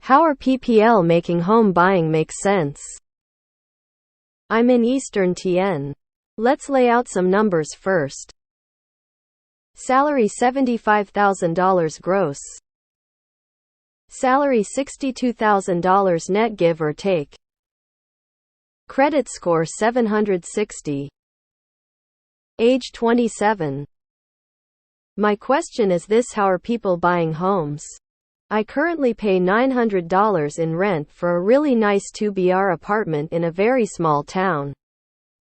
How are PPL making home buying make sense? I'm in Eastern TN. Let's lay out some numbers first. Salary $75,000 gross. Salary $62,000 net give or take. Credit score 760. Age 27. My question is this: how are people buying homes? I currently pay $900 in rent for a really nice 2BR apartment in a very small town.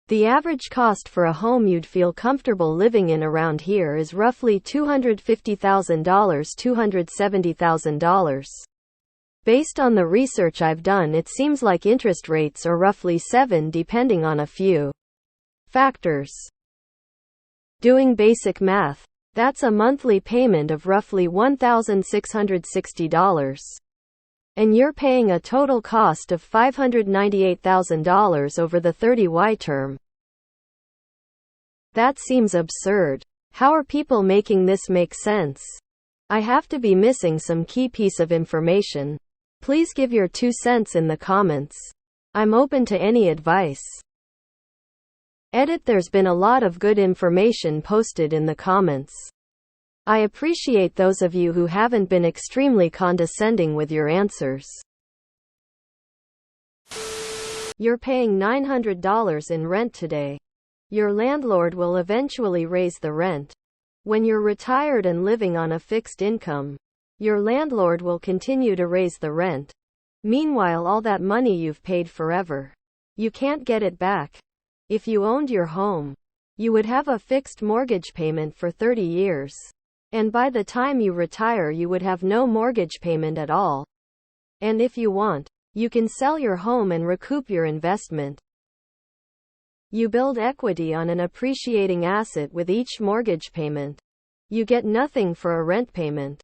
The average cost for a home you'd feel comfortable living in around here is roughly $250,000, $270,000. Based on the research I've done, it seems like interest rates are roughly 7 depending on a few factors. Doing basic math, that's a monthly payment of roughly $1,660. And you're paying a total cost of $598,000 over the 30Y term. That seems absurd. How are people making this make sense? I have to be missing some key piece of information. Please give your 2 cents in the comments. I'm open to any advice. Edit. There's been a lot of good information posted in the comments. I appreciate those of you who haven't been extremely condescending with your answers. You're paying $900 in rent today. Your landlord will eventually raise the rent. When you're retired and living on a fixed income, your landlord will continue to raise the rent. Meanwhile, all that money you've paid forever, you can't get it back. If you owned your home, you would have a fixed mortgage payment for 30 years. And by the time you retire, you would have no mortgage payment at all. And if you want, you can sell your home and recoup your investment. You build equity on an appreciating asset with each mortgage payment. You get nothing for a rent payment.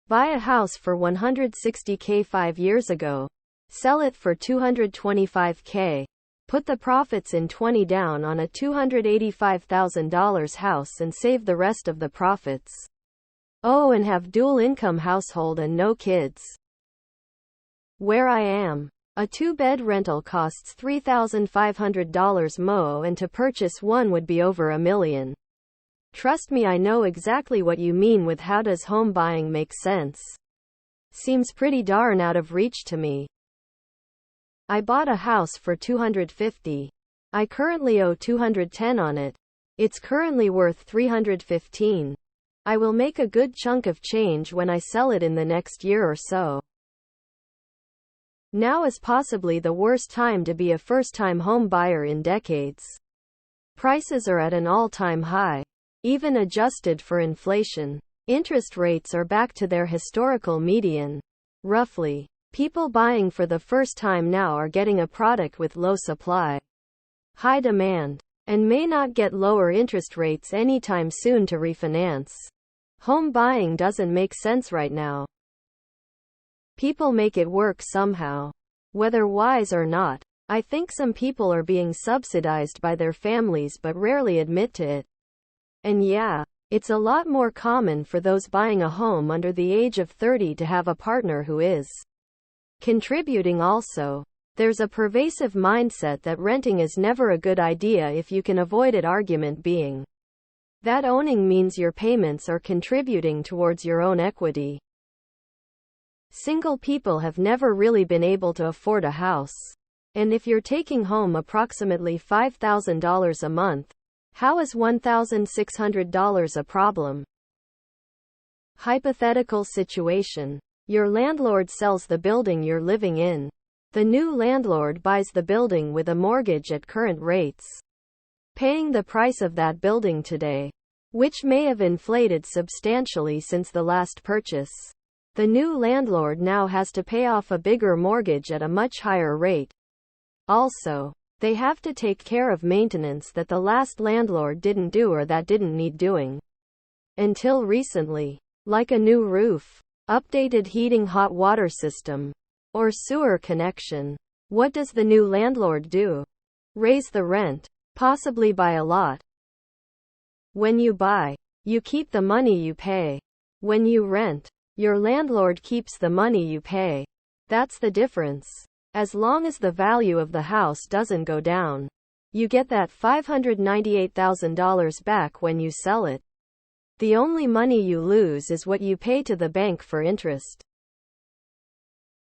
Buy a house for $160K 5 years ago. Sell it for $225K. Put the profits in 20 down on a $285,000 house and save the rest of the profits. Oh, and have dual income household and no kids. Where I am, a 2-bed rental costs $3,500 mo, and to purchase one would be over $1 million. Trust me, I know exactly what you mean with how does home buying make sense. Seems pretty darn out of reach to me. I bought a house for $250. I currently owe $210 on it. It's currently worth $315. I will make a good chunk of change when I sell it in the next year or so. Now is possibly the worst time to be a first-time home buyer in decades. Prices are at an all-time high, even adjusted for inflation. Interest rates are back to their historical median, roughly. People buying for the first time now are getting a product with low supply, high demand, and may not get lower interest rates anytime soon to refinance. Home buying doesn't make sense right now. People make it work somehow, whether wise or not. I think some people are being subsidized by their families but rarely admit to it. And yeah, it's a lot more common for those buying a home under the age of 30 to have a partner who is contributing also. There's a pervasive mindset that renting is never a good idea if you can avoid it, argument being that owning means your payments are contributing towards your own equity. Single people have never really been able to afford a house. And if you're taking home approximately $5,000 a month, how is $1,600 a problem? Hypothetical situation. Your landlord sells the building you're living in. The new landlord buys the building with a mortgage at current rates, paying the price of that building today, which may have inflated substantially since the last purchase. The new landlord now has to pay off a bigger mortgage at a much higher rate. Also, they have to take care of maintenance that the last landlord didn't do or that didn't need doing until recently, like a new roof, updated heating, hot water system, or sewer connection. What does the new landlord do? Raise the rent, possibly by a lot. When you buy, you keep the money you pay. When you rent, Your landlord keeps the money you pay. That's the difference. As long as the value of the house doesn't go down, you get that $598,000 back when you sell it. The only money you lose is what you pay to the bank for interest.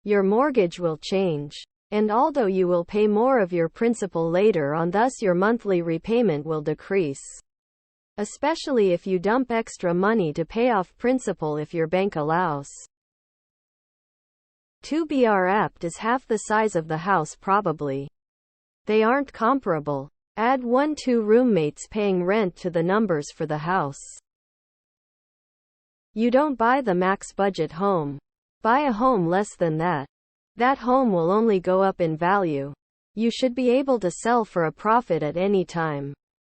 Your mortgage will change. And although you will pay more of your principal later on, thus your monthly repayment will decrease. Especially if you dump extra money to pay off principal if your bank allows. 2BR apt is half the size of the house probably. They aren't comparable. Add 1-2 roommates paying rent to the numbers for the house. You don't buy the max budget home. Buy a home less than that. That home will only go up in value. You should be able to sell for a profit at any time.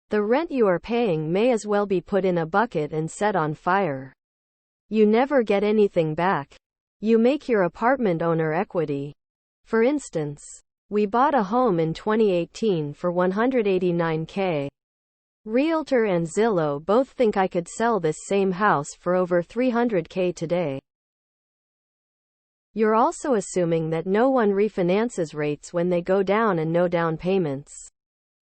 The rent you are paying may as well be put in a bucket and set on fire. You never get anything back. You make your apartment owner equity. For instance, we bought a home in 2018 for $189K. Realtor and Zillow both think I could sell this same house for over $300K today. You're also assuming that no one refinances rates when they go down and no down payments.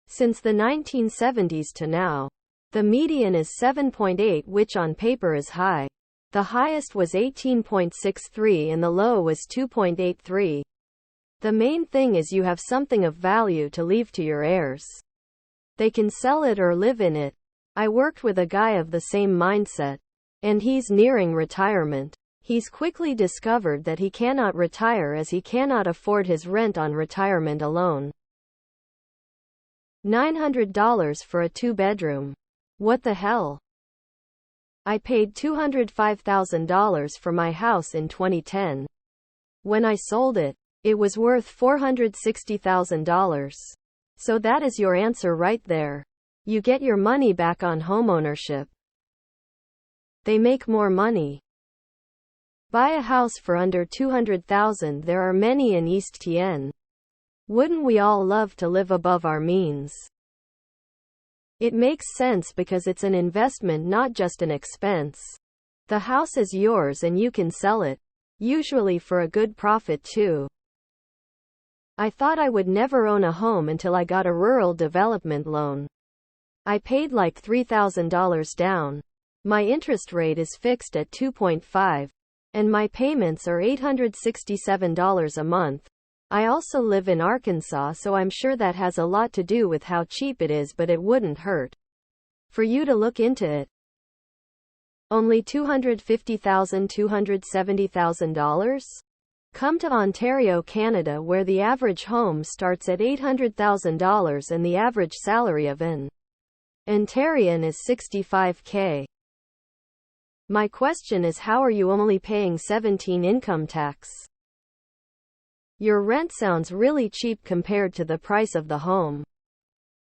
Since the 1970s to now, the median is 7.8, which on paper is high. The highest was 18.63 and the low was 2.83. The main thing is you have something of value to leave to your heirs. They can sell it or live in it. I worked with a guy of the same mindset. And he's nearing retirement. He's quickly discovered that he cannot retire as he cannot afford his rent on retirement alone. $900 for a 2-bedroom. What the hell? I paid $205,000 for my house in 2010. When I sold it, it was worth $460,000. So that is your answer right there. You get your money back on homeownership. They make more money. Buy a house for under $200,000. There are many in East Tien. Wouldn't we all love to live above our means? It makes sense because it's an investment, not just an expense. The house is yours and you can sell it, usually for a good profit too. I thought I would never own a home until I got a rural development loan. I paid like $3,000 down. My interest rate is fixed at 2.5, and my payments are $867 a month. I also live in Arkansas, so I'm sure that has a lot to do with how cheap it is, but it wouldn't hurt for you to look into it. Only $250,000, $270,000? Come to Ontario, Canada, where the average home starts at $800,000 and the average salary of an Ontarian is $65K. My question is, how are you only paying 17 income tax? Your rent sounds really cheap compared to the price of the home.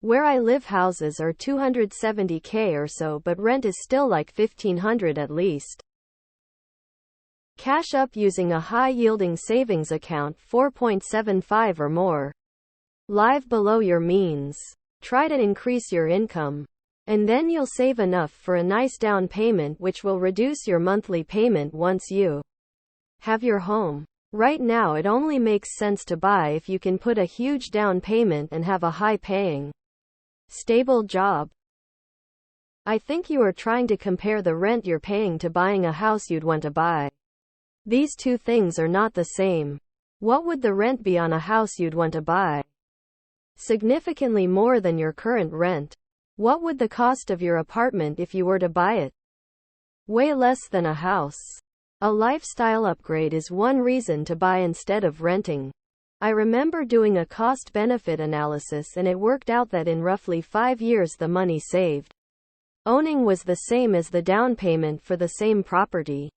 Where I live, houses are $270K or so, but rent is still like $1,500 at least. Cash up using a high-yielding savings account, 4.75 or more. Live below your means. Try to increase your income. And then you'll save enough for a nice down payment, which will reduce your monthly payment once you have your home. Right now it only makes sense to buy if you can put a huge down payment and have a high-paying, stable job. I think you are trying to compare the rent you're paying to buying a house you'd want to buy. These two things are not the same. What would the rent be on a house you'd want to buy? Significantly more than your current rent. What would the cost of your apartment if you were to buy it? Way less than a house. A lifestyle upgrade is one reason to buy instead of renting. I remember doing a cost-benefit analysis and it worked out that in roughly 5 years the money saved owning was the same as the down payment for the same property.